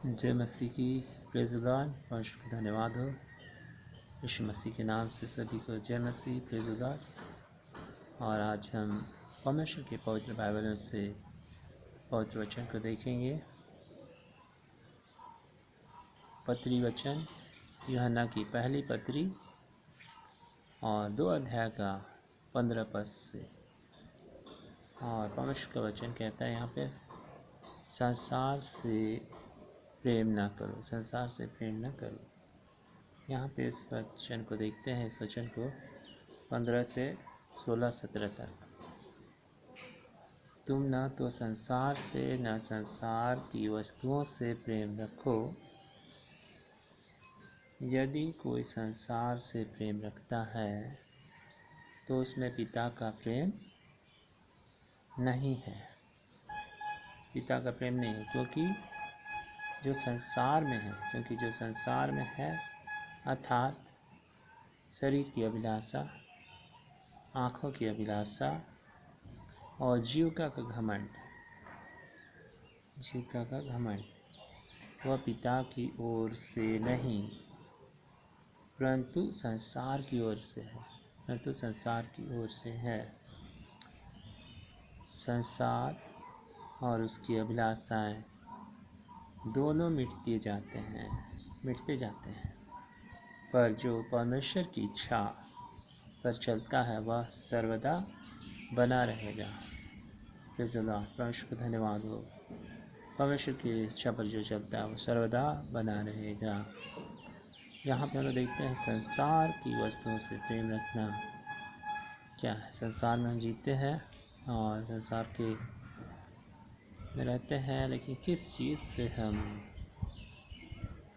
जय मसीह की, praise the Lord. परमेश्वर को धन्यवाद हो। यीशु मसीह के नाम से सभी को जय मसीह, प्रेज़ द लॉर्ड। और आज हम परमेश्वर के पवित्र बाइबल में से पवित्र वचन को देखेंगे। पत्री वचन यूहन्ना की पहली पत्री और 2 अध्याय का 15 पद से। और परमेश्वर का वचन कहता है यहाँ पे, संसार से प्रेम ना करो, संसार से प्रेम ना करो। यहाँ पे इस वचन को देखते हैं, इस वचन को 15 से 16-17 तक। तुम न तो संसार से न संसार की वस्तुओं से प्रेम रखो। यदि कोई संसार से प्रेम रखता है तो उसमें पिता का प्रेम नहीं है। पिता का प्रेम नहीं है, क्योंकि जो संसार में है अर्थात शरीर की अभिलाषा, आँखों की अभिलाषा और जीविका का घमंड, वह पिता की ओर से नहीं परंतु संसार की ओर से है। संसार और उसकी अभिलाषाएं दोनों मिटते जाते हैं, पर जो परमेश्वर की इच्छा पर चलता है वह सर्वदा बना रहेगा। Praise the Lord. परमेश्वर को धन्यवाद हो। परमेश्वर की इच्छा पर जो चलता है वो सर्वदा बना रहेगा। यहाँ पे हम लोग देखते हैं, संसार की वस्तुओं से प्रेम रखना क्या है। संसार में हम जीते हैं और संसार के में रहते हैं, लेकिन किस चीज़ से हम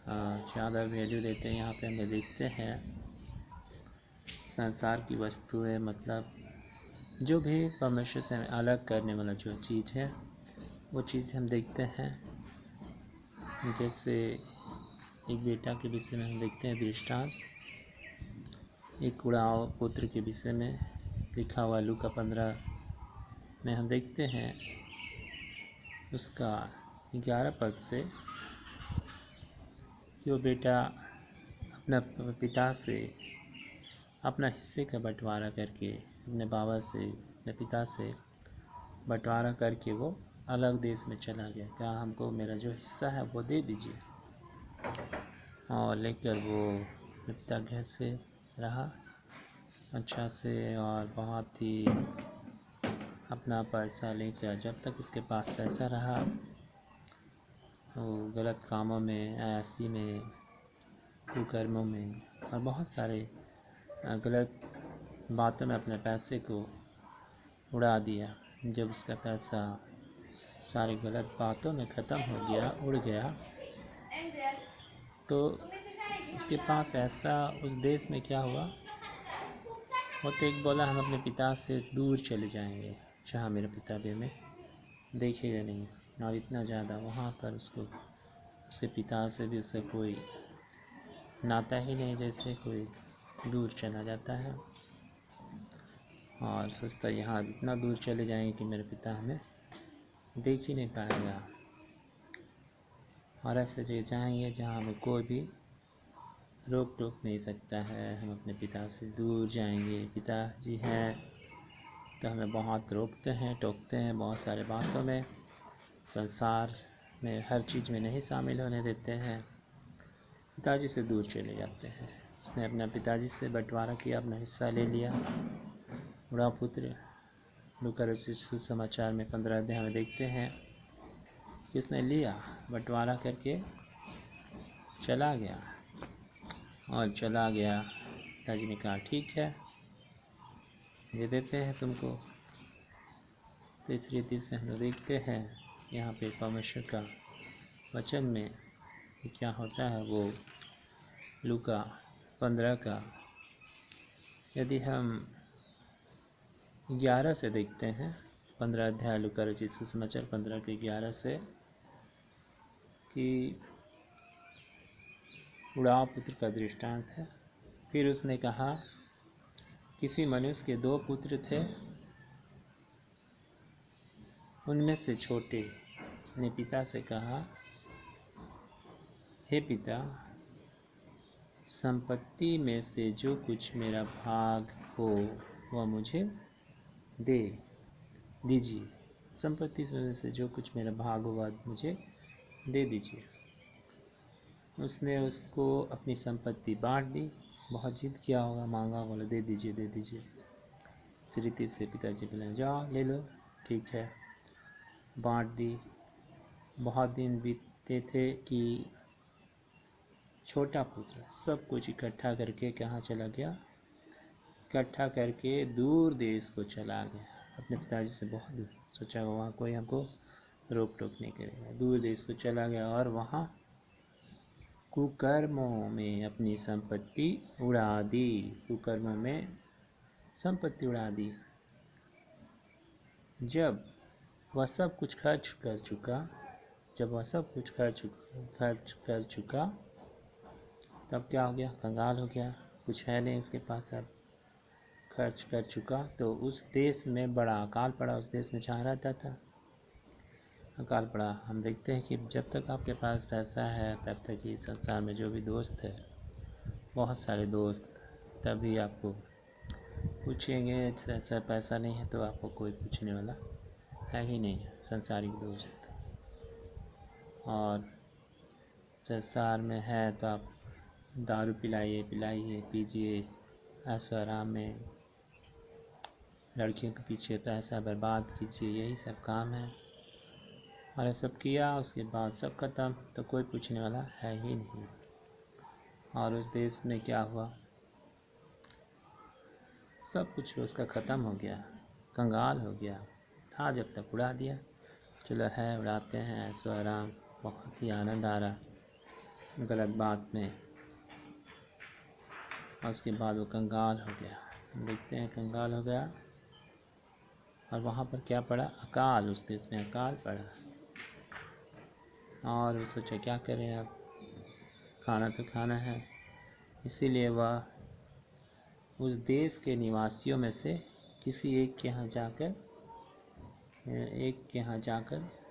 ज़्यादा वैल्यू देते हैं। यहाँ पे हम देखते हैं, संसार की वस्तुएं मतलब जो भी परमेश्वर से हमें अलग करने वाला जो चीज़ है वो चीज़ हम देखते हैं। जैसे एक बेटा के विषय में हम देखते हैं दृष्टांत, एक उड़ाव पुत्र के विषय में लिखा हुआ लूका 15 में हम देखते हैं उसका 11 पद से कि वो बेटा अपना पिता से अपना हिस्से का बंटवारा करके, अपने पिता से बंटवारा करके वो अलग देश में चला गया। क्या हमको मेरा जो हिस्सा है वो दे दीजिए। और लेकर वो पिता घर से रहा अच्छा से, और बहुत ही अपना पैसा लेकर, जब तक उसके पास पैसा रहा वो गलत कामों में, अयासी में, कुकर्मों में और बहुत सारे गलत बातों में अपने पैसे को उड़ा दिया। जब उसका पैसा सारी गलत बातों में ख़त्म हो गया, उड़ गया, तो उसके पास ऐसा उस देश में क्या हुआ, वो तो एक बोला हम अपने पिता से दूर चले जाएंगे, जहाँ मेरा पिता भी हमें देखेगा नहीं। और इतना ज़्यादा वहाँ पर उसके पिता से भी उससे कोई नाता ही नहीं, जैसे कोई दूर चला जाता है और सोचता यहाँ इतना दूर चले जाएंगे कि मेरे पिता हमें देख ही नहीं पाएगा। और ऐसे जगह जाएंगे जहाँ हमें कोई भी रोक टोक नहीं सकता है। हम अपने पिता से दूर जाएंगे। पिताजी हैं तो हमें बहुत रोकते हैं, टोकते हैं बहुत सारे बातों में, संसार में हर चीज़ में नहीं शामिल होने देते हैं, पिताजी से दूर चले जाते हैं। उसने अपना पिताजी से बंटवारा किया, अपना हिस्सा ले लिया। उड़ा पुत्र लूका रचित सुसमाचार में 15 अध्याय में देखते हैं कि उसने लिया, बंटवारा करके चला गया। पिताजी ने कहा ठीक है, दे देते हैं तुमको। तो इस रीति से हम देखते हैं यहाँ पे परमेश्वर का वचन में क्या होता है। वो लूका 15 का यदि हम 11 से देखते हैं, 15 अध्याय लूका रचित सुसमाचार 15 के 11 से, कि उड़ाव पुत्र का दृष्टांत है। फिर उसने कहा, किसी मनुष्य के 2 पुत्र थे, उनमें से छोटे ने पिता से कहा हे पिता, संपत्ति में से जो कुछ मेरा भाग हो वह मुझे दे दीजिए। संपत्ति में से जो कुछ मेरा भाग हुआ मुझे दे दीजिए। उसने उसको अपनी संपत्ति बांट दी। बहुत जिद किया होगा, मांगा, बोला दे दीजिए दे दीजिए। इस रीति से पिताजी बोले जाओ ले लो, ठीक है, बांट दी। बहुत दिन बीतते थे कि छोटा पुत्र सब कुछ इकट्ठा करके कहाँ चला गया, इकट्ठा करके दूर देश को चला गया, अपने पिताजी से बहुत दूर। सोचा वहाँ कोई हमको रोक टोक नहीं करेगा, दूर देश को चला गया और वहाँ कुकर्मों में अपनी संपत्ति उड़ा दी। कुकर्मों में संपत्ति उड़ा दी। जब वह सब कुछ खर्च कर चुका, तब क्या हो गया, कंगाल हो गया, कुछ है नहीं उसके पास, अब खर्च कर चुका। तो उस देश में बड़ा अकाल पड़ा। उस देश में जहाँ रहता था अकाल पड़ा। हम देखते हैं कि जब तक आपके पास पैसा है तब तक ही संसार में जो भी दोस्त है, बहुत सारे दोस्त, तभी आपको पूछेंगे। ऐसा पैसा नहीं है तो आपको कोई पूछने वाला है ही नहीं, संसारिक दोस्त। और संसार में है तो आप दारू पिलाइए पीजिए, ऐशो आराम में लड़कियों के पीछे पैसा बर्बाद कीजिए, यही सब काम है। और ये सब किया, उसके बाद सब खत्म, तो कोई पूछने वाला है ही नहीं। और उस देश में क्या हुआ, सब कुछ उसका ख़त्म हो गया, कंगाल हो गया था जब तक, उड़ा दिया। चलो है, उड़ाते हैं, ऐशो आराम, बहुत ही आनंद आ रहा गलत बात में। और उसके बाद वो कंगाल हो गया। हम देखते हैं कंगाल हो गया और वहाँ पर क्या पड़ा, अकाल। उस देश में अकाल पड़ा और वो सोचा क्या करें, अब खाना तो खाना है। इसीलिए वह उस देश के निवासियों में से किसी एक के यहाँ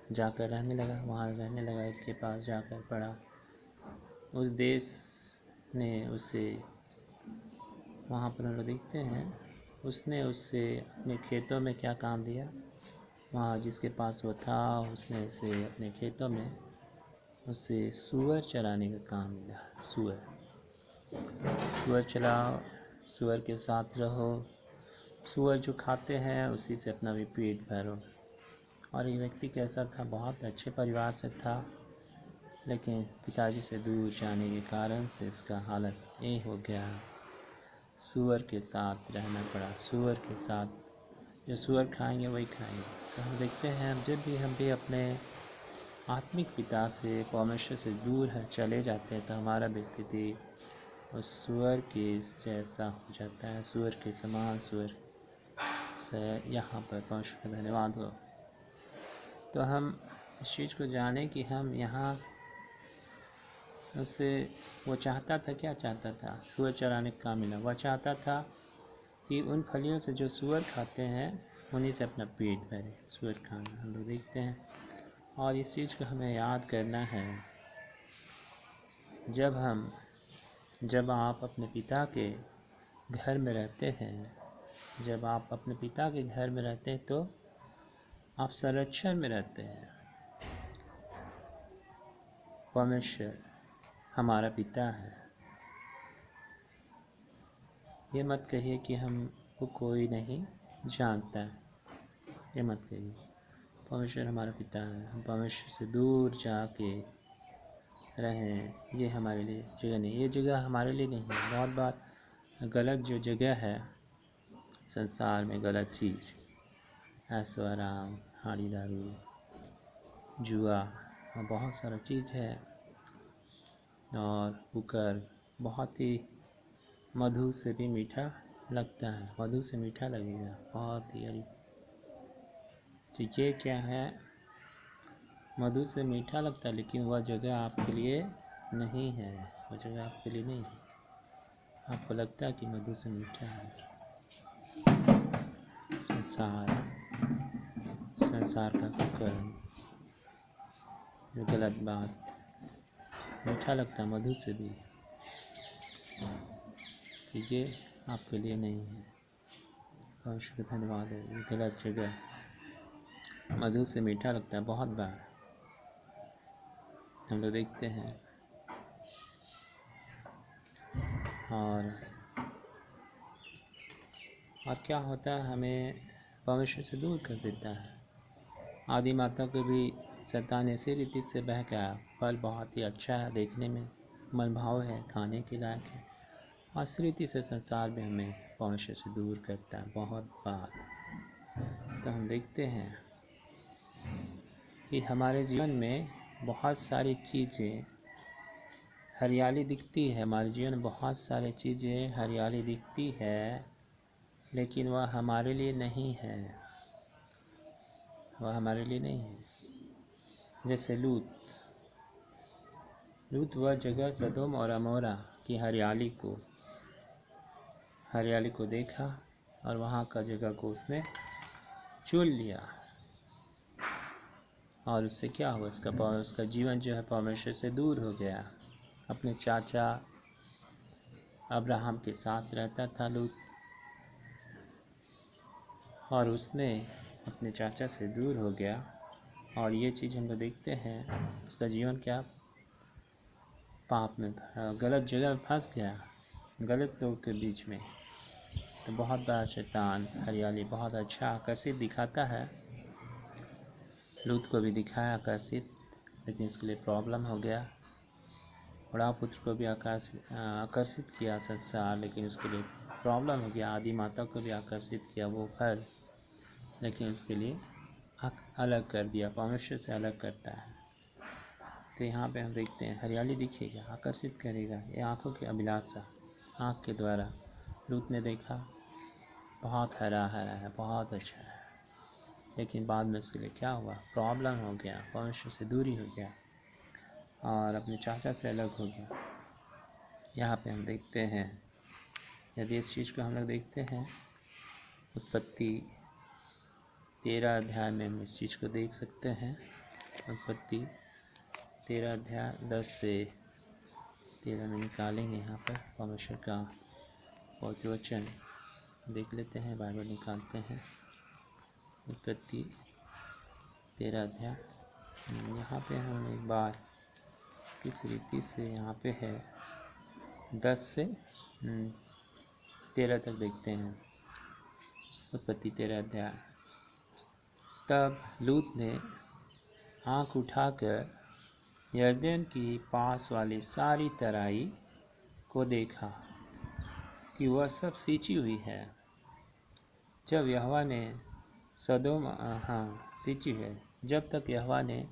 जाकर रहने लगा। वहाँ रहने लगा, एक के पास जाकर पड़ा। उस देश ने उसे, वहाँ पर हम लोग देखते हैं, उसने उससे अपने खेतों में क्या काम दिया। वहाँ जिसके पास वो था, उसने उसे अपने खेतों में उसे सूअर चराने का काम दिया। सूअर चलाओ, सूअर के साथ रहो, सूअर जो खाते हैं उसी से अपना भी पेट भरो। और ये व्यक्ति कैसा था, बहुत अच्छे परिवार से था, लेकिन पिताजी से दूर जाने के कारण से इसका हालत ये हो गया, सूअर के साथ रहना पड़ा। सूअर के साथ, जो सूअर खाएंगे वही खाएंगे। तो हम देखते हैं, जब भी हम भी अपने आत्मिक पिता से, परमेश्वर से दूर चले जाते हैं, तो हमारा भी स्थिति उस सूअर के जैसा हो जाता है, सूअर के समान। सूअर से यहाँ पर परमेश्वर का धन्यवाद हो। तो हम इस चीज़ को जाने कि हम यहाँ उसे, वो चाहता था, क्या चाहता था, सूअर चराने का काम मिला। वह चाहता था कि उन फलियों से जो सूअर खाते हैं उन्हीं से अपना पेट भरे, सूअर खाना हम लोग देखते हैं। और इस चीज़ को हमें याद करना है, जब आप अपने पिता के घर में रहते हैं, जब आप अपने पिता के घर में रहते हैं तो आप संरक्षण में रहते हैं। परमेश्वर हमारा पिता है। ये मत कहिए कि हमको कोई नहीं जानता है, ये मत कहिए। परमेश्वर हमारा पिता है। हम परमेश्वर से दूर जाके रहें, ये हमारे लिए जगह नहीं, ये जगह हमारे लिए नहीं है। बहुत बार गलत जो जगह है संसार में, गलत चीज़, ऐशो आराम, हाड़ी दारू, जुआ, बहुत सारा चीज़ है। और कुकर बहुत ही मधु से भी मीठा लगता है, मधु से मीठा लगेगा, बहुत ही। अरे ठीक है, क्या है, मधु से मीठा लगता है, लेकिन वह जगह आपके लिए नहीं है, वह जगह आपके लिए नहीं है। आपको लगता है कि मधु से मीठा है। संसार का कुकर्म, जो गलत बात, मीठा लगता है मधु से भी, ठीक है, आपके लिए नहीं है। परमेश्वर का धन्यवाद है। ये गलत जगह मधु से मीठा लगता है बहुत बार हम लोग देखते हैं, और क्या होता है, हमें परमेश्वर से दूर कर देता है। आदि माता को भी शैतान ऐसे रीति से बहकाया। फल बहुत ही अच्छा है, देखने में मनभाव है, खाने के लायक है, और इस रीति से संसार में हमें परमेश्वर से दूर करता है बहुत बार। तो हम देखते हैं कि हमारे जीवन में बहुत सारी चीज़ें हरियाली दिखती है, हमारे जीवन में बहुत सारी चीज़ें हरियाली दिखती है, लेकिन वह हमारे लिए नहीं है, वह हमारे लिए नहीं है। जैसे लूत वह जगह सदोम और अमोरा की हरियाली को देखा और वहाँ का जगह को उसने चुन लिया, और उससे क्या हुआ, उसका जीवन जो है परमेश्वर से दूर हो गया। अपने चाचा अब्राहम के साथ रहता था लूत, और उसने अपने चाचा से दूर हो गया, और ये चीज़ हम लोग देखते हैं। उसका जीवन क्या पाप में, गलत जगह में फंस गया, गलत लोगों के बीच में। तो बहुत बड़ा शैतान हरियाली बहुत अच्छा आकर्षित दिखाता है, लूत को भी दिखाया आकर्षित, लेकिन इसके लिए प्रॉब्लम हो गया। बड़ा पुत्र को भी आकर्षित किया संसार, लेकिन उसके लिए प्रॉब्लम हो गया। आदि माता को भी आकर्षित किया वो फल, लेकिन उसके लिए अलग कर दिया, परमेश्वर से अलग करता है। तो यहाँ पे हम देखते हैं हरियाली दिखेगा, आकर्षित करेगा, ये आँखों की अभिलाषा, आँख के द्वारा लूत ने देखा बहुत हरा हरा है, बहुत अच्छा है, लेकिन बाद में उसके लिए क्या हुआ, प्रॉब्लम हो गया, परमेश्वर से दूरी हो गया और अपने चाचा से अलग हो गया। यहाँ पे हम देखते हैं, यदि इस चीज़ को हम लोग देखते हैं, उत्पत्ति 13 अध्याय में हम इस चीज़ को देख सकते हैं। उत्पत्ति 13 अध्याय 10 से 13 में निकालेंगे। यहाँ पर परमेश्वर का पवित्र वचन देख लेते हैं, बाइबल निकालते हैं। उत्पत्ति 13 अध्याय, यहाँ पे हम एक बार किस रीति से यहाँ पे है 10 से 13 तक देखते हैं। उत्पत्ति 13 अध्याय। तब लूत ने आँख उठाकर यरदन की पास वाली सारी तराई को देखा कि वह सब सींची हुई है। जब यहोवा ने सींची है, जब तक यहोवा ने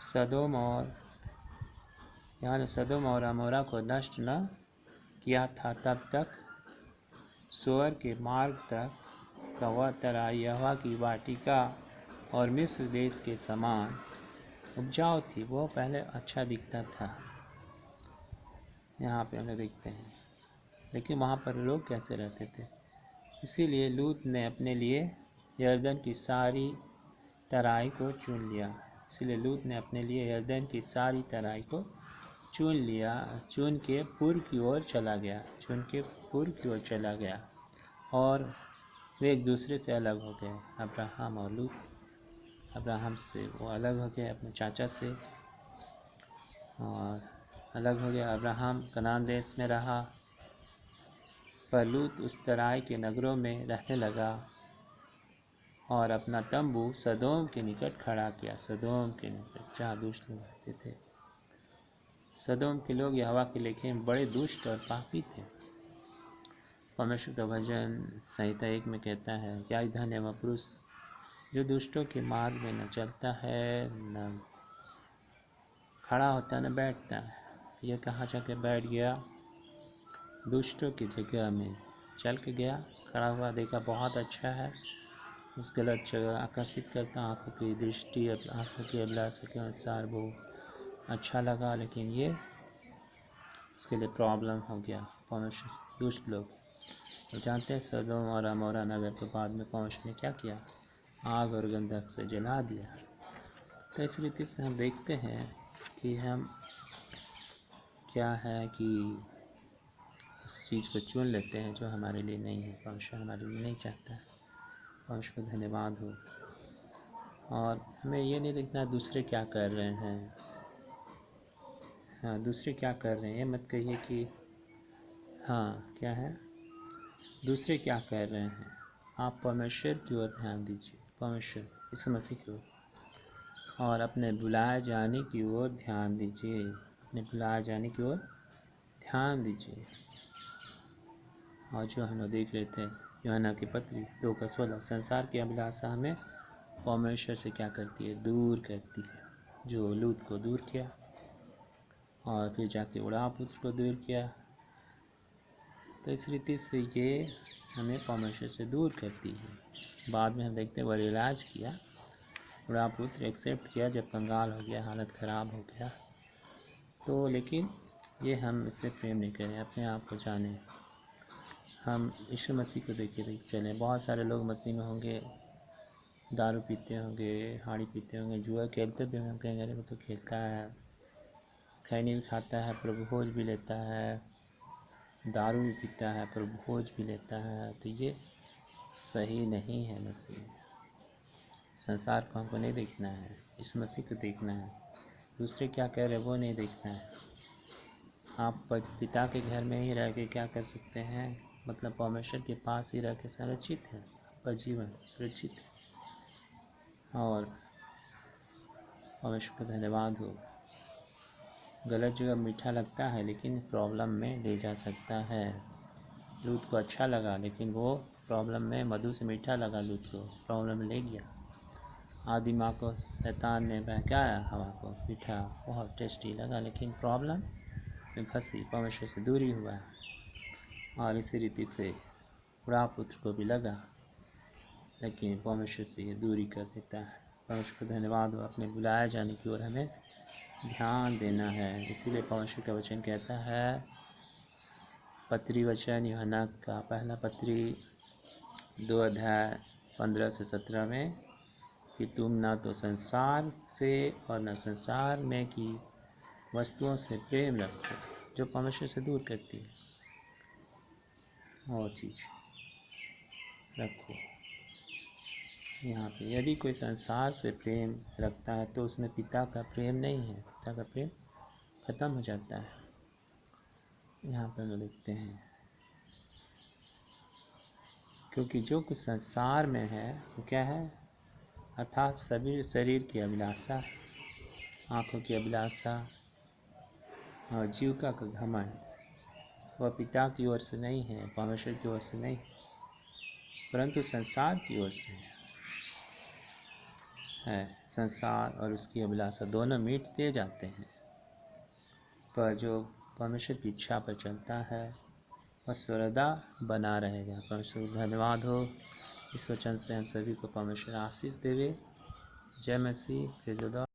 सदोम और अमोरा को नष्ट न किया था, तब तक सोअर के मार्ग तक का वह तराई यहोवा की वाटिका और मिस्र देश के समान उपजाऊ थी। वो पहले अच्छा दिखता था, यहाँ पे हम देखते हैं, लेकिन वहाँ पर लोग कैसे रहते थे। इसीलिए लूत ने अपने लिए यरदन की सारी तराई को चुन लिया। चुन के पूर्व की ओर चला गया और वे एक दूसरे से अलग हो गए। अब्राहम और लूत, अब्राहम से वो अलग हो गए अपने चाचा से, और अलग हो गया। अब्राहम कनान देश में रहा, पर लूत उस तराई के नगरों में रहने लगा और अपना तंबू सदोम के निकट खड़ा किया। सदोम के निकट जहाँ दुष्ट लोग रहते थे। सदोम के लोग यहोवा के लेखे में बड़े दुष्ट और पापी थे। परमेश्वर का भजन संहिता 1 में कहता है, क्या धन्य वह पुरुष जो दुष्टों के मार्ग में न चलता है, न खड़ा होता, न बैठता है। यह कहाँ जाके बैठ गया, दुष्टों की जगह में चल के गया, खड़ा हुआ, देखा बहुत अच्छा है, इस गलत जगह आकर्षित करता, आँखों की दृष्टि, आँखों की अभिलाषा के अनुसार वो अच्छा लगा, लेकिन ये इसके लिए प्रॉब्लम हो गया। परमेश्वर दुष्ट लोग तो जानते हैं, सदोम और अमोरा नगर के बाद में परमेश्वर ने क्या किया, आग और गंधक से जला दिया। तो इस रीति से हम देखते हैं कि हम क्या है कि इस चीज़ को चुन लेते हैं जो हमारे लिए नहीं है, परमेश्वर हमारे लिए नहीं चाहता है। परमेश्वर को धन्यवाद हो। और हमें ये नहीं देखना दूसरे क्या कर रहे हैं। हाँ, दूसरे क्या कर रहे हैं ये मत कहिए कि हाँ क्या है, दूसरे क्या कर रहे हैं। आप परमेश्वर की ओर ध्यान दीजिए, परमेश्वर यीशु मसीह की ओर, और अपने बुलाए जाने की ओर ध्यान दीजिए, अपने बुलाए जाने की ओर ध्यान दीजिए। और जो हम लोग देख रहे थे यूहन्ना की पत्री 2:16, संसार की अभिलाषा हमें परमेश्वर से क्या करती है, दूर करती है। जो लूत को दूर किया और फिर जाके उड़ाव पुत्र को दूर किया, तो इस रीति से ये हमें परमेश्वर से दूर करती है। बाद में हम देखते हैं वो रियलाइज किया, उड़ाव पुत्र एक्सेप्ट किया जब कंगाल हो गया, हालत ख़राब हो गया। तो लेकिन ये हम इससे प्रेम नहीं करें, अपने आप को जाने, हम यीशु मसीह को देख चलें। बहुत सारे लोग मसीह में होंगे, दारू पीते होंगे, हाड़ी पीते होंगे, जुआ खेलते भी होंगे, हम कहेंगे अरे वो तो खेलता है, खैनी भी खाता है, प्रभु भोज भी लेता है, दारू भी पीता है, प्रभु भोज भी लेता है। तो ये सही नहीं है। मसीह संसार को हमको नहीं देखना है, इस मसीह को देखना है। दूसरे क्या कह रहे हैं वो नहीं देखना है। आप पिता के घर में ही रह के क्या कर सकते हैं, मतलब परमेश्वर के पास ही रह के संरक्षित है, आपका जीवन सुरक्षित है। और परमेश्वर का धन्यवाद हो। गलत जगह मीठा लगता है लेकिन प्रॉब्लम में ले जा सकता है। लूत को अच्छा लगा लेकिन वो प्रॉब्लम में, मधु से मीठा लगा लूत को, प्रॉब्लम में ले गया। आदि माँ को शैतान ने बहकाया, हवा को मीठा बहुत टेस्टी लगा लेकिन प्रॉब्लम में फंसी, परमेश्वर से दूरी हुआ। और इसी रीति से उड़ाव पुत्र को भी लगा लेकिन परमेश्वर से ये दूरी कर देता है। परमेश्वर को धन्यवाद हो। अपने बुलाए जाने की ओर हमें ध्यान देना है। इसीलिए परमेश्वर का वचन कहता है, पत्री वचन यूहन्ना का पहला पत्री 2:15-17 में, कि तुम न तो संसार से और न संसार में की वस्तुओं से प्रेम रखो जो परमेश्वर से दूर करती है, और चीज़ रखो। यहाँ पे यदि कोई संसार से प्रेम रखता है तो उसमें पिता का प्रेम नहीं है, पिता का प्रेम खत्म हो जाता है। यहाँ पर हम देखते हैं, क्योंकि जो कुछ संसार में है वो क्या है, अर्थात सभी शरीर की अभिलाषा, आँखों की अभिलाषा और जीविका का घमंड, वह पिता की ओर से नहीं है, परमेश्वर की ओर से नहीं, परंतु संसार की ओर से है। संसार और उसकी अभिलाषा दोनों मिटते जाते हैं, पर जो परमेश्वर की इच्छा पर चलता है वह सर्वदा बना रहेगा। परमेश्वर को धन्यवाद हो। इस वचन से हम सभी को परमेश्वर आशीष देवे। जय मसीह।